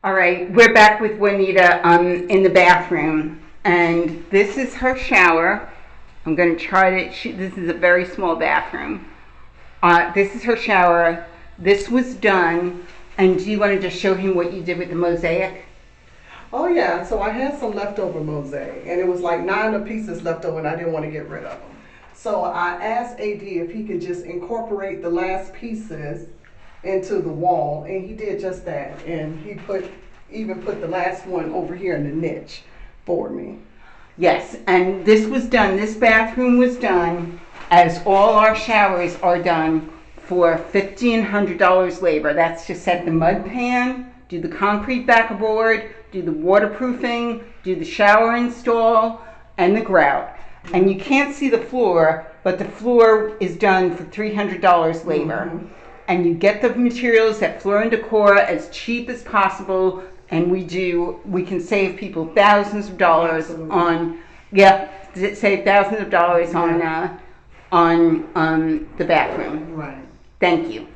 All right, we're back with Juanita in the bathroom, and this is her shower. I'm going to try to. This is a very small bathroom. This is her shower. This was done, and do you want to just show him what you did with the mosaic? Oh yeah, so I had some leftover mosaic, and it was like 9 pieces left over, and I didn't want to get rid of them. So I asked AD if he could just incorporate the last pieces into the wall, and he did just that. And he even put the last one over here in the niche for me. Yes, and this was done. This bathroom was done, as all our showers are done, for $1,500 labor. That's to set the mud pan, do the concrete backboard, do the waterproofing, do the shower install, and the grout. And you can't see the floor, but the floor is done for $300 labor. Mhm. And you get the materials at Floor and Decor as cheap as possible, and we can save people thousands of dollars Absolutely. on, yeah, save thousands of dollars on the bathroom. Right. Thank you.